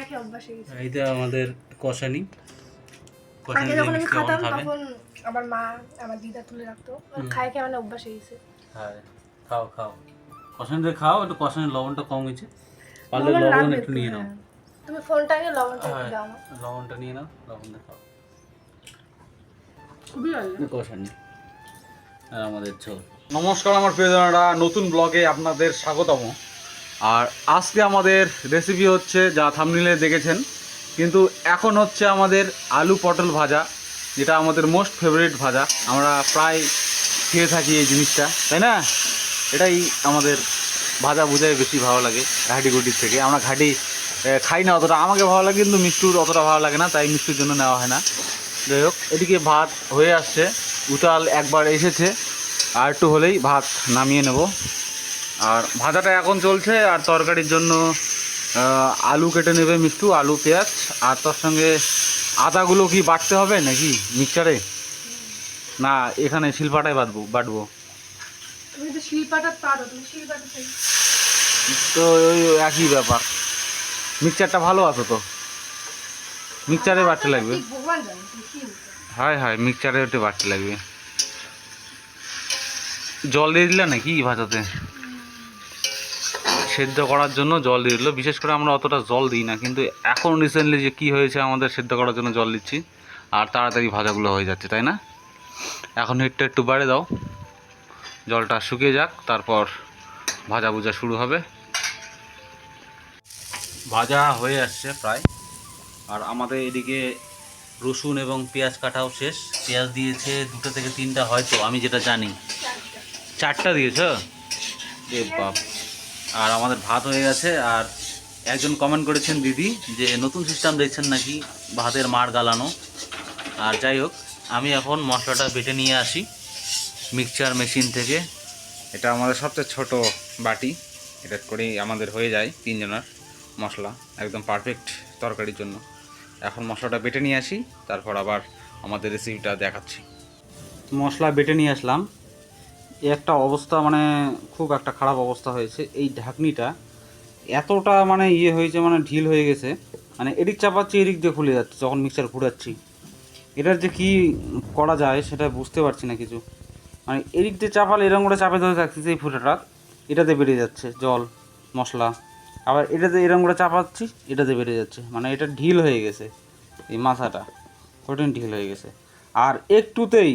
খায় খেয়ে অভ্যাস হয়ে গেছে। এইটা আমাদের কষানি আগে যখন আমি খাতাম তখন আমার মা আমার দিদা তুলে রাখতো, খায় খেয়ে মানে অভ্যাস হয়ে গেছে। হ্যাঁ, খাও খাও, কষানিটা খাও, একটু কষানির লবণটা কম হয়েছে, পারলে লবণ একটু নিয়ে নাও। তুমি ফোনটা নিয়ে লবণটা একটু দাও না। লবণটা নিয়ে নাও, লবণটা খাও। খুবই ভালো কষানি আর আমাদের ঝোল। নমস্কার আমার প্রিয়জনেরা, নতুন ব্লগে আপনাদের স্বাগতম। আর আজকে আমাদের রেসিপি হচ্ছে যা থাম্বনেইলে দেখেছেন, কিন্তু এখন হচ্ছে আমাদের আলু পটল ভাজা, যেটা আমাদের মোস্ট ফেভারিট ভাজা। আমরা প্রায় খেয়ে থাকি এই জিনিসটা, তাই না? এটাই আমাদের ভাজা ভুজায় বেশি ভালো লাগে ঘাটি গুটির থেকে। আমরা ঘাটি খাই না অতটা, আমাকে ভালো লাগে, কিন্তু মিষ্টুর অতটা ভালো লাগে না, তাই মিষ্টির জন্য নেওয়া হয় না। যাই হোক, এদিকে ভাত হয়ে আসছে, উতাল একবার এসেছে, আর একটু হলেই ভাত নামিয়ে নেব। আর ভাজাটা এখন চলছে, আর তরকারির জন্য আলু কেটে নেবে মিষ্টু, আলু পেঁয়াজ, আর তার সঙ্গে আদাগুলো কি বাটতে হবে নাকি মিক্সচারে, না এখানে শিলপাটায় বাটবো? তুমি তো শিলপাটা পারো, তুমি শিলপাটা চাই তো ওই একই ব্যাপার, মিক্সচারটা ভালো আছে তো, মিক্সচারে বাটতে লাগবে। ভগবান জানে তুমি কি হায় হায়, মিক্সচারে ওটা বাটতে লাগবে। জল দিয়ে দিলে নাকি ভাজাতে? সেদ্ধ করার জন্য জল দিয়ে দিল। বিশেষ করে আমরা অতটা জল দিই না, কিন্তু এখন রিসেন্টলি যে কী হয়েছে, আমাদের সেদ্ধ করার জন্য জল দিচ্ছি, আর তাড়াতাড়ি ভাজাগুলো হয়ে যাচ্ছে, তাই না? এখন হিটটা একটু বাড়ে দাও, জলটা শুকিয়ে যাক, তারপর ভাজা ভুজা শুরু হবে। ভাজা হয়ে আসছে প্রায়, আর আমাদের এদিকে রসুন এবং পেঁয়াজ কাটাও শেষ। পেঁয়াজ দিয়েছে 2 থেকে 3টা, হয়তো আমি যেটা জানি 4টা দিয়েছ এ বাপ। আর আমাদের ভাত হয়ে গেছে। আর একজন কমেন্ট করেছেন দিদি যে নতুন সিস্টেম দেখছেন নাকি ভাতের মাড় গালানো। আর যাই হোক, আমি এখন মশলাটা বেটে নিয়ে আসি মিক্সচার মেশিন থেকে। এটা আমাদের সবচেয়ে ছোট বাটি, এটা করেই আমাদের হয়ে যায় 3 জনের মশলা, একদম পারফেক্ট তরকারির জন্য। এখন মশলাটা বেটে নিয়ে আসি, তারপর আবার আমাদের রেসিপিটা দেখাচ্ছি। মশলা বেটে নিয়ে আসলাম, একটা অবস্থা মানে খুব একটা খারাপ অবস্থা হয়েছে। এই ঢাকনিটা এতটা মানে হয়েছে, মানে ঢিল হয়ে গেছে, মানে এদিক চাপাচ্ছি এদিক দিয়ে খুলে যাচ্ছে যখন মিক্সার ঘুরাচ্ছি। এটার যে কি করা যায় সেটা বুঝতে পারছি না কিছু। মানে এদিক দিয়ে চাপালে এরকম করে চাপে ধরে থাকতেছে এই ফুটাটা, এটাতে বেরিয়ে যাচ্ছে জল মশলা, আবার এটাতে এরকম করে চাপাচ্ছি, এটাতে বেরিয়ে যাচ্ছে। মানে এটা ঢিল হয়ে গেছে, এই মাথাটা কঠিন ঢিল হয়ে গেছে। আর একটুতেই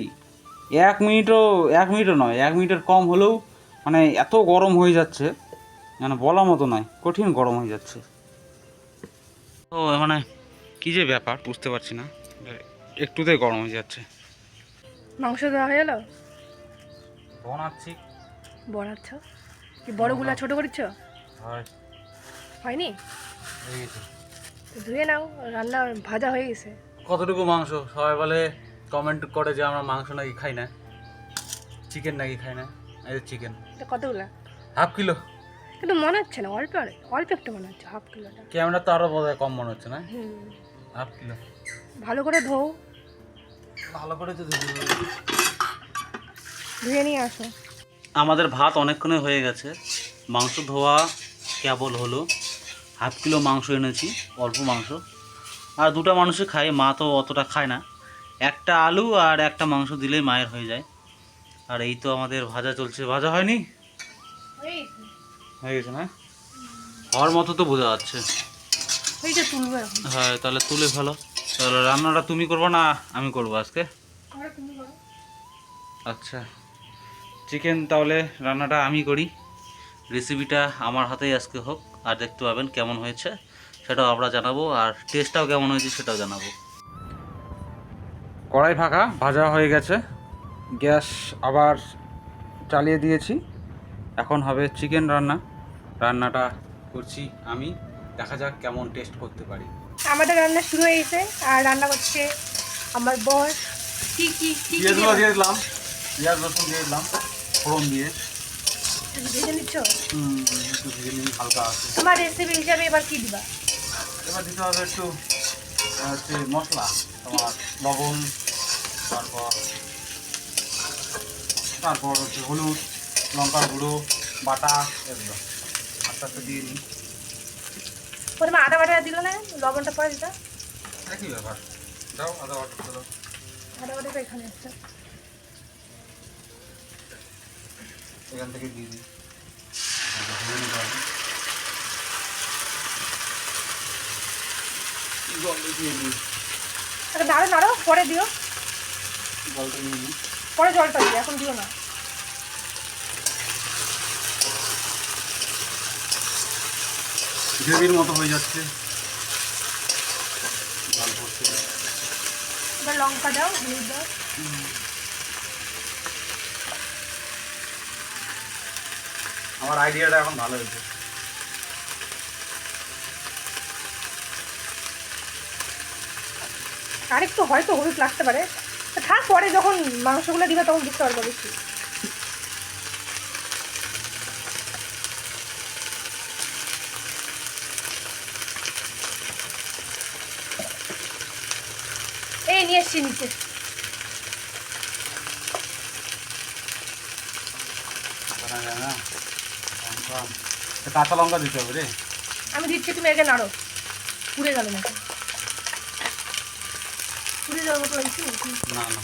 1 মিনিটও নয়, 1 মিনিটের কম হলেও মানে এত গরম হয়ে যাচ্ছে, মানে বলার মতো নয়, কঠিন গরম হয়ে যাচ্ছে। তো মানে কী যে ব্যাপার বুঝতে পারছি না, একটুতেই গরম হয়ে যাচ্ছে। মাংস দেওয়া হয়ে গেল, বানাচ্ছি। বড়াচ্ছ কি বড়গুলা ছোট করিচ্ছ? হয়নি? ধুয়ে নাও, রান্না ভাজা হয়ে গেছে। কতটুকু মাংস? সবাই বলে, কমেন্ট করে যে আমরা মাংস নাকি খাই না, চিকেন নাকি খাই না। এই চিকেন কতগুলা? ½ কিলো। কিন্তু মনে হচ্ছে না, অল্প অল্প একটু মনে হচ্ছে ½ কিলোটা। ক্যামেরা তো আরও বোধহয় কম মনে হচ্ছে না? ½ কিলো। ভালো করে ধোও, ভালো করে তো ধুয়ে নিয়ে আসো। আমাদের ভাত অনেকক্ষণে হয়ে গেছে, মাংস ধোয়া কেবল হলো। ½ কিলো মাংস এনেছি, অল্প মাংস, আর 2টা মানুষই খায়, মা তো অতটা খায় না। একটা আলু আর একটা মাংস দিলেই মায়ের হয়ে যায়। আর এই তো আমাদের ভাজা চলছে। ভাজা হয়নি? হয়ে গেছে না? হওয়ার মতো তো বোঝা যাচ্ছে। হ্যাঁ, তাহলে তুলে ফেলো। তাহলে রান্নাটা তুমি করবো না আমি করবো আজকে? আচ্ছা, চিকেন তাহলে রান্নাটা আমি করি, রেসিপিটা আমার হাতেই আজকে হোক, আর দেখতে পাবেন কেমন হয়েছে সেটাও আমরা জানাবো, আর টেস্টটাও কেমন হয়েছে সেটাও জানাবো। কড়াই ফাঁকা, ভাজা হয়ে গেছে, গ্যাস আবার চালিয়ে দিয়েছি। এখন হবে চিকেন রান্না। রান্নাটা করছি আমি, দেখা যাক কেমন টেস্ট করতে পারি। আমাদের রান্না শুরু হয়ে গেছে, আর রান্না করছে আমার বর। কি কি কি পেঁয়াজগুলো দিয়ে দিলাম, পেঁয়াজ রসুন দিয়ে দিলাম ফোড়ন দিয়ে। ভেজে নিচ্ছ? একটু ভেজে নিই হালকা আছে। তোমার রেসিপি হিসাবে এবার কি দিবা? এবার দিতে হবে একটু হচ্ছে মশলা, তোমার লবণ, তারপর হচ্ছে হলুদ, লঙ্কার গুঁড়ো, বাটা, এগুলো আস্তে আস্তে দিয়ে নিই। প্রথমে আদা বাটা দিল না, লবণটা পরে দিতা। একই ব্যাপার, দাও আদা বাটা দাও। আদা বাটাটা এখানে আছে। এখান থেকে দিয়ে দিই। জলটা দিয়ে দিই। আরে নাড়ো নাড়ো, পরে দিও। জলটা নিয়ে নিই। পরে জলটা দিও, এখন দিও না। গ্রেভির মতো হয়ে যাচ্ছে। জল পড়ছে। এবার লঙ্কা দাও, হলুদ দাও। আমার আইডিয়াটা এখন ভালো হয়েছে। আর একটু হয়তো হলুদ লাগতে পারে, তা থাক, পরে যখন মাংসগুলো দিবে তখন বুঝতে পারবো বেশি। এই নিয়ে এসছি নিচে। কাঁচা লঙ্কা দিতে হবে রে। আমি দিচ্ছি, তুমি একে নাড়ো। পুড়ে গেল নাকি? পুড়ে যাওয়ার মতো লাগছে নাকি? না না,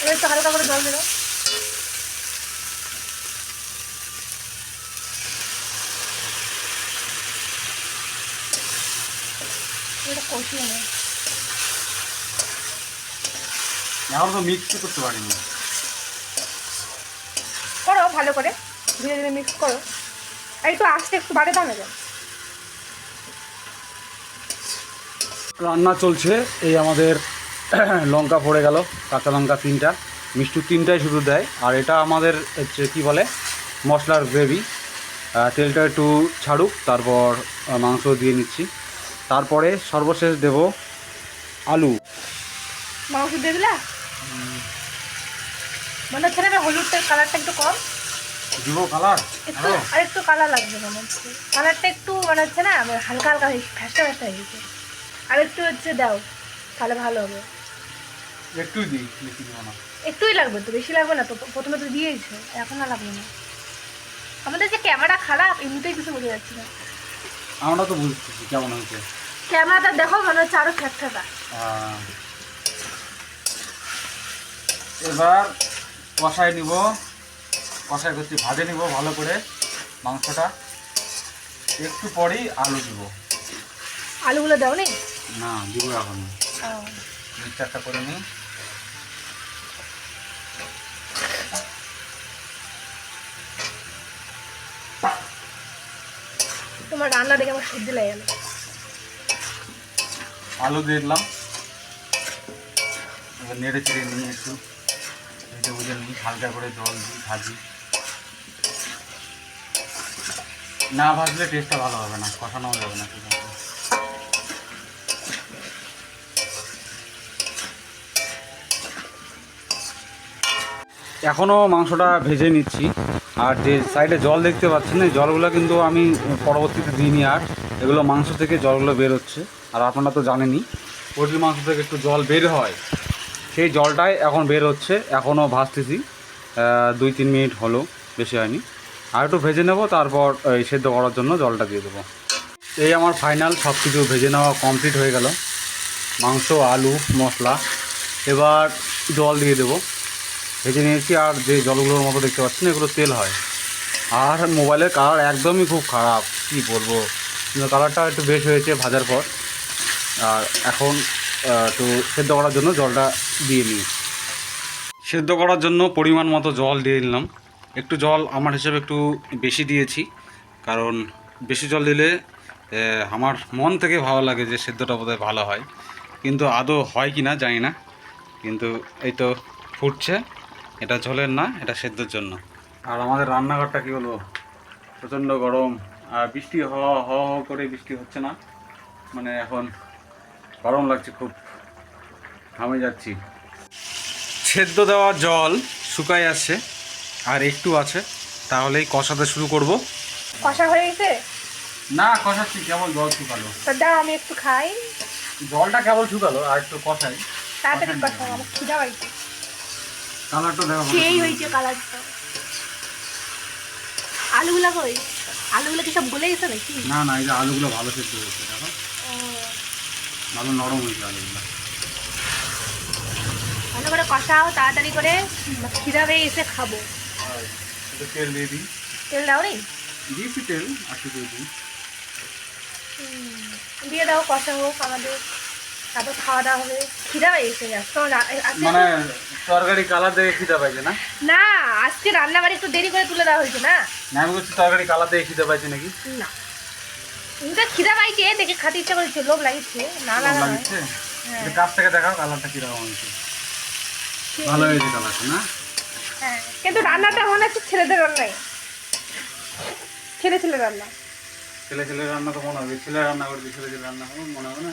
এবার একটু হালকা করে জল দেবো। এটা কষিয়ে নেই, এখন তো মিক্স করতে পারিনি। করো ভালো করে, ধীরে ধীরে মিক্স করো। আর একটু আস্তে একটু বাড়ে দাও না কেন? রান্না চলছে। এই আমাদের লঙ্কা পড়ে গেল, কাঁচা লঙ্কা 3টা, মিষ্টি 3টাই শুধু দেয়। আর এটা আমাদের হচ্ছে কী বলে, মশলার গ্রেভি। তেলটা একটু ছাড়ুক, তারপর মাংস দিয়ে নিচ্ছি। তারপরে সর্বশেষ দেব আলু। মাংস দিয়ে দিলা? মনে হচ্ছে না হলুদটার কালারটা একটু কম, দিব কালার একটু আর একটু কালার লাগবে মনে হচ্ছে। কালারটা একটু মনে হচ্ছে না হালকা হালকা ফ্যাসটা ফ্যাসটা হয়ে গেছে। আর একটু হচ্ছে দাও, তাহলে ভালো হবে। একটুই দিই, বেশি দিব না। একটুই লাগবে তো, বেশি লাগবে না তো, প্রথমে তো দিয়েইছো, এখন আর লাগবে না। আমাদের যে ক্যামেরা খারাপ, এমনিতেই কিছু বোঝা যাচ্ছে না। আমরা তো বুঝতেছি কেমন হয়েছে। ক্যামেরাটা দেখো, মনে হচ্ছে আরো ফ্যাকফ্যাকা। এবার কষাই নিব, কষাই করছি, ভাজে নিব ভালো করে মাংসটা। একটু পরেই আলু দিব। আলুগুলো দাও নি? না, দিব এখন। মিক্সচারটা করে নিই। তোমার রান্না দেখে আমার সর্দি লেগে গেল। আলু দিয়ে দিলাম। এবার নেড়ে চেড়ে নিয়ে একটু ভেজে ভুজে নিই, হালকা করে জল দিই, ভাজি। না ভাজলে টেস্টটা ভালো হবে না, কষানোও যাবে না ঠিক আছে। এখনও মাংসটা ভেজে নিচ্ছি। আর যে সাইডে জল দেখতে পাচ্ছেন, এই জলগুলো কিন্তু আমি পরবর্তীতে দিইনি। আর এগুলো মাংস থেকে জলগুলো বের হচ্ছে। আর আপনারা তো জানেনই, পোলট্রির মাংস থেকে একটু জল বের হয়, সেই জলটাই এখন বের হচ্ছে। এখনও ভাজতেছি, 2-3 মিনিট হলো, বেশি হয়নি। আর একটু ভেজে নেব, তারপর এই সেদ্ধ করার জন্য জলটা দিয়ে দেবো। এই আমার ফাইনাল সব কিছু ভেজে নেওয়া কমপ্লিট হয়ে গেল, মাংস, আলু, মশলা। এবার জল দিয়ে দেবো। ভেজে নিয়েছি। আর যে জলগুলোর মতো দেখতে পাচ্ছেন, এগুলো তেল হয়। আর মোবাইলের কালার একদমই খুব খারাপ, কি বলবো, কিন্তু কালারটা একটু বেশ হয়েছে ভাজার পর। আর এখন একটু সেদ্ধ করার জন্য জলটা দিয়ে নিই। সেদ্ধ করার জন্য পরিমাণ মতো জল দিয়ে দিলাম। একটু জল আমার হিসেবে একটু বেশি দিয়েছি, কারণ বেশি জল দিলে আমার মন থেকে ভালো লাগে যে সেদ্ধটা বোধহয় ভালো হয়, কিন্তু আদৌ হয় কি না জানি না। কিন্তু এই তো ফুটছে, এটা ঝোলের না, এটা সেদ্ধর জন্য। আর আমাদের রান্নাঘরটা কী বলবো, প্রচণ্ড গরম। আর বৃষ্টি হ হ করে বৃষ্টি হচ্ছে না, মানে এখন গরম লাগছে খুব, ঘামে যাচ্ছি। সেদ্ধ দেওয়া জল শুকায় আসছে, আর একটু আছে, তাহলেই কষাতে শুরু করব। কষা হয়ে গেছে? না, কষাচ্ছি, কেবল জল শুকালো। তো দাও আমি একটু খাই। জলটা কেবল শুকালো, আর একটু কষাই। তাড়াতাড়ি কষাও, আমার খিদা পাইছে। কালারটা দেখো, সেই হয়েছে কালারটা। আলুগুলা কই? আলুগুলো কি সব গলে গেছে নাকি? না না, এই যে আলুগুলো ভালো সেদ্ধ হয়েছে, দেখো ও, ভালো নরম হয়েছে আলুগুলো। ভালো করে কষাও তাড়াতাড়ি করে, খিদা পেয়ে এসে খাবো। একটু তেল দিয়ে দিই। তেল দাও নি? দিয়েছি তেল, আর একটু দিয়ে দিই। দিয়ে দাও, কষা হোক আমাদের, তারপর খাওয়া দাওয়া হবে। খিদা পেয়ে এসে যাচ্ছে মানে তরকারি কালার দেখে খিদে পাইছে না? না, আজকে রান্নাবাড়ি একটু দেরি করে তুলে দেওয়া হয়েছে না। না, আমি বলছি তরকারি কালার দেখে খিদে পাইছে নাকি? না, কিন্তু খিদা পাইছে দেখে খাতে ইচ্ছা করেছে, লোভ লাগিচ্ছে, না ভালো লাগা নয়। লাগছে? হ্যাঁ। একটু কাছ থেকে দেখাও কালারটা কিরকম হয়েছে। ভালো হয়েছে কালারটা না? হ্যাঁ, কিন্তু রান্নাটা মনে হচ্ছে ছেলেদের রান্নাই, ছেলে ছেলে রান্না। ছেলে ছেলে রান্না তো মনে হবে, ছেলে রান্না করবে, ছেলে ছেলে রান্না হবে মনে হবে না?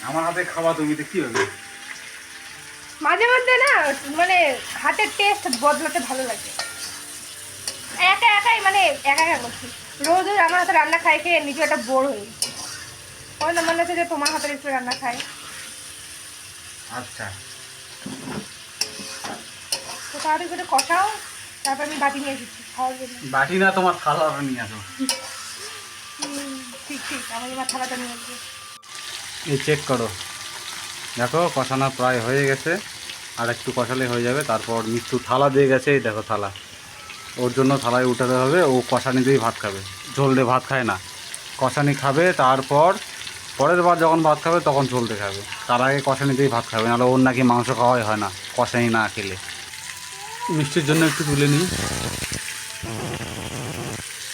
আমার হাতে খাওয়া তুমি তো কি হবে? মাঝে মধ্যে না মানে হাতের টেস্ট বদলাতে ভালো লাগে। একা একাই মানে একা একা করছি, রোজ রোজ আমার হাতে রান্না খাই খেয়ে নিজে একটা বোর হয়ে গেছি। ওই না মনে হচ্ছে যে তোমার হাতের একটু রান্না খাই। আচ্ছা, তো তাড়াতাড়ি করে কষাও, তারপর আমি বাটি নিয়ে এসেছি খাওয়ার জন্য। বাটি না, তোমার থালা নিয়ে আসো। ঠিক ঠিক, আমি আমার থালাটা নিয়ে আসবো। এই চেক করো, দেখো কষানো প্রায় হয়ে গেছে, আর একটু কষালে হয়ে যাবে। তারপর মিষ্টি থালা দিয়ে গেছে, এই দেখো থালা, ওর জন্য থালায় উঠাতে হবে। ও কষানি দিয়েই ভাত খাবে, ঝোল দিয়ে ভাত খায় না, কষানি খাবে। তারপর পরের বার যখন ভাত খাবে তখন ঝোল দিয়ে খাবে, তার আগে কষানি দিয়েই ভাত খাবে, নাহলে ওর নাকি মাংস খাওয়াই হয় না কষানি না খেলে। মিষ্টির জন্য একটু তুলে নিই,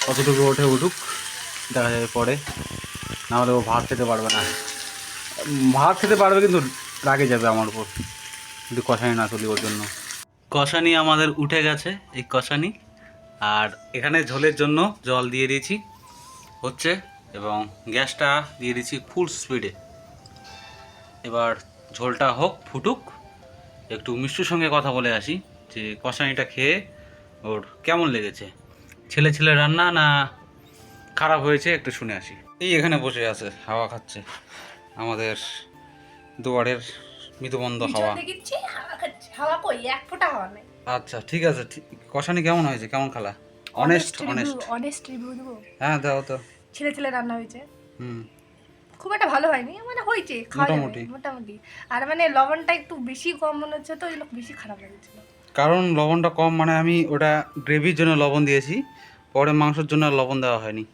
কতটুকু ওঠে উঠুক, দেখা যাবে পরে, নাহলে ও ভাত খেতে পারবে না। ভাত খেতে পারবে কিন্তু রাগে যাবে আমার উপর যদি কষানি না তুলি ওর জন্য। কষানি আমাদের উঠে গেছে, এই কষানি। আর এখানে ঝোলের জন্য জল দিয়ে দিয়েছি হচ্ছে, এবং গ্যাসটা দিয়ে দিয়েছি ফুল স্পিডে। এবার ঝোলটা হোক, ফুটুক, একটু মিষ্টির সঙ্গে কথা বলে আসি যে কষানিটা খেয়ে ওর কেমন লেগেছে, ছেলে ছেলে রান্না না খারাপ হয়েছে, একটু শুনে আসি। এই এখানে বসে আছে, হাওয়া খাচ্ছে, আমাদের দুয়ারের মৃদুমন্দ হাওয়া। দেখিচ্ছি হাওয়া খাচ্ছে, হাওয়া কই, এক ফোঁটা হাওয়া নেই। আচ্ছা ঠিক আছে, কষানি কেমন হয়েছে, কেমন খালা? Honest honest. অনেস্ট রিভিউ দেবো। হ্যাঁ দাও তো। ছেলে ছেলে রান্না হয়েছে, হুম, খুব একটা ভালো হয়নি, মানে হয়েছে খাওয়া যাবে, মোটামুটি। মোটামুটি। আর মানে লবণটা একটু বেশি কম মনে হচ্ছে, তো ওই জন্য বেশি খারাপ লেগেছিল। কারণ লবণটা কম, মানে আমি ওটা গ্রেভির জন্য লবণ দিয়েছি, পরে মাংসের জন্য আর লবণ দেওয়া হয়নি,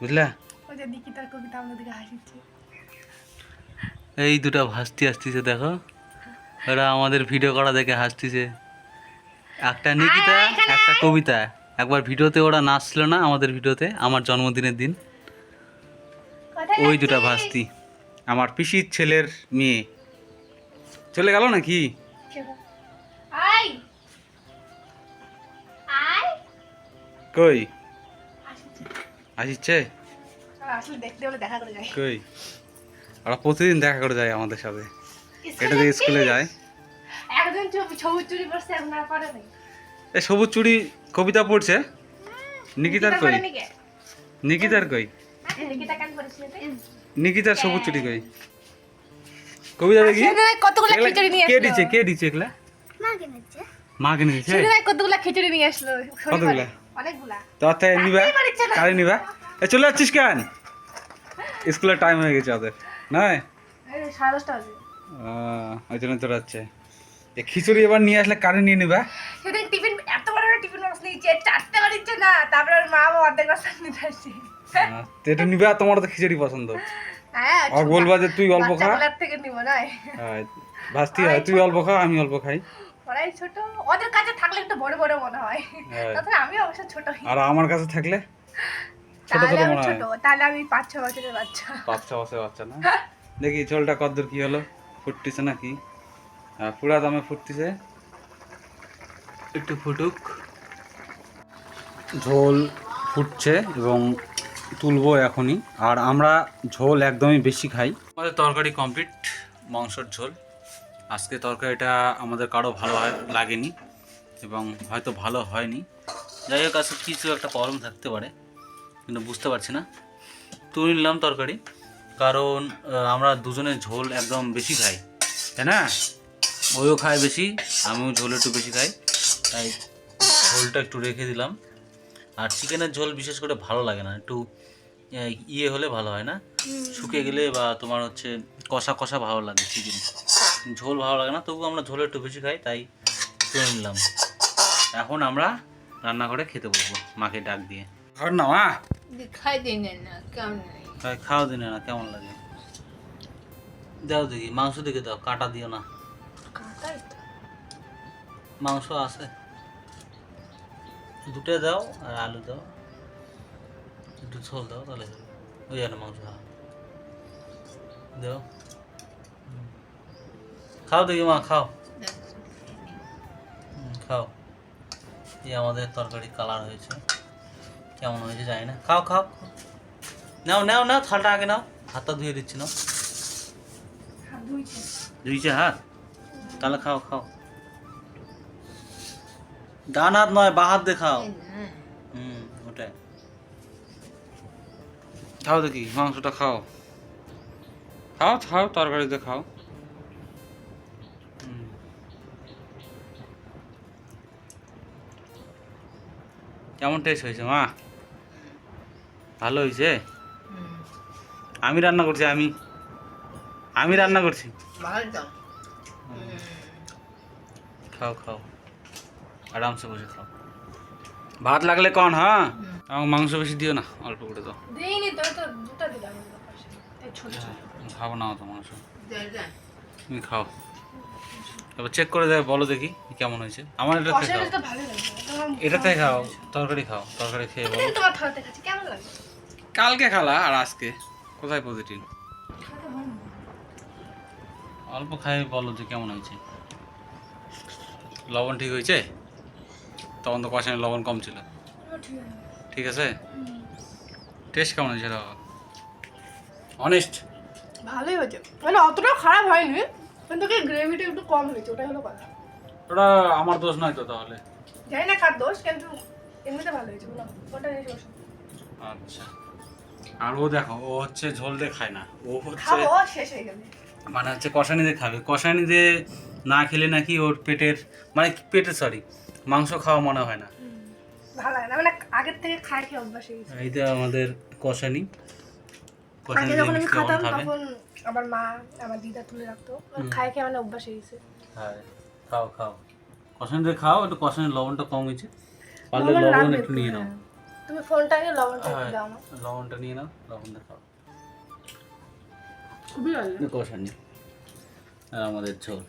বুঝলা? ওই যে নিকিতার কবিতা আমাদের দিকে হাসিচ্ছে। এই দুটা হাসতে আসতেছে, দেখো ওরা আমাদের ভিডিও করা দেখে হাসতেছে। একটা নিকিতা, একটা কবিতা। একবার ভিডিওতে ওরা নাচছিল না আমাদের ভিডিওতে, আমার জন্মদিনের দিন, ওই দুটা ভাস্তি, আমার পিসির ছেলের মেয়ে চলে গেল নাকি? আই আই কই আসিচ্ছে? আসলে দেখতে হলে দেখা করে যাই। কই ওরা প্রতিদিন দেখা করে যায় আমাদের সাথে, এটা দিয়ে স্কুলে যায়। একজন সবুজ চুরি পড়ছে, এখন আর পরে নাই। এ সবুজ চুড়ি কবিতা পড়ছে, নিকিতার কই? পড়েনি কে? নিকিতার কই? নিকিতা কেন পড়েছিল? নিকিতার সবুজ চুড়ি কই? কবিতা দেখি। কতগুলো এগুলা খিচুড়ি নিয়ে কে আসলো। দিচ্ছে, কে দিচ্ছে এগুলা? মা কিনে দিচ্ছে। সেদিন কতগুলো খিচুড়ি নিয়ে আসলো শনিবারে। কতগুলা? অনেকগুলা। তো আচ্ছা নিবা, রাখতেই পারছে না। কারে নিবা? এ চলে যাচ্ছিস কেন? স্কুলের টাইম হয়ে গেছে ওদের, নয়? এই 10:30 বাজে। ওই জন্য তোর হচ্ছে খিচুড়ি এবার নিয়ে আসলে কারে নিয়ে নিবা? সেদিন টিফিন এত বড় একটা টিফিন বক্স নিয়েছে, 4টা করে দিচ্ছে না, তারপরে ওর মা অর্ধেক বস্তা নিতে আসছে। তো এটা নিবা, তোমার তো খিচুড়ি পছন্দ। হ্যাঁ, আর বলবা যে তুই অল্প খা। বাচ্চাগুলোর থেকে নিব না। ভাস্তি হয়, তুই অল্প খা আমি অল্প খাই। ওরাই ছোট, ওদের কাছে থাকলে একটু বড় বড় মনে হয়, হ্যাঁ। তাছাড়া আমি অবশ্য ছোট। আর আমার কাছে থাকলে ছোট তাহলে ছোট আমি মনে হয়। ছোট, তাহলে আমি 5-6 বছরের বাচ্চা। 5-6 বছর বাচ্চা না? দেখি ঝোলটা কতদূর কি হলো, ফুটতেছে নাকি? পুরা দামে ফুটতেছে, একটু ফুটুক। ঝোল ফুটছে এবং তুলবো এখনই। আর আমরা ঝোল একদমই বেশি খাই। আমাদের তরকারি কমপ্লিট, মাংসর ঝোল। আজকে তরকারিটা আমাদের কারো ভালো লাগেনি এবং হয়তো ভালো হয়নি। যাই হোক, আজকে কিছু একটা প্রবলেম থাকতে পারে, কিন্তু বুঝতে পারছি না। তুলে নিলাম তরকারি, কারণ আমরা দুজনে ঝোল একদম বেশি খাই, তাই না? ওইও খায় বেশি, আমিও ঝোল একটু বেশি খাই, তাই ঝোলটা একটু রেখে দিলাম। আর চিকেনের ঝোল বিশেষ করে ভালো লাগে না, একটু ইয়ে হলে ভালো হয় না, শুকিয়ে গেলে বা তোমার হচ্ছে কষা কষা ভালো লাগে চিকেন, ঝোল ভালো লাগে না। তবু আমরা ঝোল একটু বেশি খাই, তাই তুলে নিলাম। এখন আমরা রান্নাঘরে খেতে বসবো মাকে ডাক দিয়ে। ঘর না মা दिखाई देने ना केमन তাই খাওয়া দিনে না কেমন লাগে, দাও দেখি মাংস দিকে দাও, কাটা দিও না, কাঁটাই তো। মাংস আছে দুটো দাও, আর আলু দাও, একটু ঝোল দাও, তাহলে হবে। ওই জন্য মাংস দাও, খাও দেখি মা খাও, খাও। এই আমাদের তরকারি কালার হয়েছে, কেমন হয়েছে জানি না, খাও খাও, নাও নাও নাও, থালটা আগে নাও, হাতটা ধুয়ে দিচ্ছি নাও, হাত ধুইছে। ধুইছে হাত, তাহলে খাও খাও, ডান হাত নয় বা হাত দিয়ে খাও। ওটাই খাও দেখি মাংসটা খাও, খাও খাও তরকারিতে খাও। কেমন টেস্ট হয়েছে মা? ভালো হয়েছে? আমি রান্না করছি, আমি রান্না করছি। मार दो খাও খাও আরামসে বসে খাও, ভাত লাগলে কন, হ্যাঁ এবং মাংস বেশি দিও না, অল্প করে দাও। দিইনি তো, তো দুটো দিলাম পাশে। এই ছোট ছোট। খাবো না তো মাংস, दे दे তুমি খাও, এবার চেক করে দেবে, বলো দেখি কেমন হয়েছে। আমার এটাতে কষাই খাও, তো ভালোই লাগে। তোমার এটাতে খাও, তরকারি খাও, তরকারি খেয়ে বলো। প্রতিদিন তোমার থালাতে খাচ্ছি, কেমন লাগে? কালকে খালা আর আজকে কোথায় পজিটিভ? খাতে হয় না। অল্প খাই বলো যে কেমন হয়েছে। লবণ ঠিক হয়েছে? তখন তো কষানোর লবণ কম ছিল, ও, ঠিক আছে। ঠিক আছে। টেস্ট কেমন হয়েছে অনেস্ট? ভালোই হয়েছে, মানে অতটাও খারাপ হয়নি, কিন্তু কি গ্রেভিটা একটু কম হয়েছে, ওটাই হলো কথা। ওটা আমার দোষ নয় তো তাহলে? জানি না কার দোষ, কিন্তু এমনিতে ভালো হয়েছে, বলো ওটা নিয়ে বসো। আচ্ছা, আর ও দেখো ও হচ্ছে ঝোল দিয়ে খায় না, ও হচ্ছে খাবো শেষ হয়ে গেলে। মানে হচ্ছে কষানি দিয়ে খাবে, কষানি দিয়ে না খেলে নাকি ওর পেটের মানে পেটের সরি মাংস খাওয়া মনে হয় না। ভালো লাগে না, মানে আগের থেকে খাই খেয়ে অভ্যাস হয়ে গেছে। এইটা আমাদের কষানি, কষানি আগে দিয়ে যখন আমি মিষ্টি লবণ খাতাম খাবে। তখন আমার মা আমার দিদা তুলে রাখতো, খাই খেয়ে মানে অভ্যাস হয়ে গেছে। হ্যাঁ খাও খাও, কষানি দিয়ে খাও, একটু কষানির লবণটা কম হয়েছে, পারলে লবণ লবণ লাগবে একটু নিয়ে নাও। হ্যাঁ। তুমি ফোনটা নিয়ে লবণটা একটু হ্যাঁ, দাও না। লবণটা নিয়ে নাও, লবণটা খাও। খুবই ভালো লাগে। কষানি আর আমাদের ঝোল।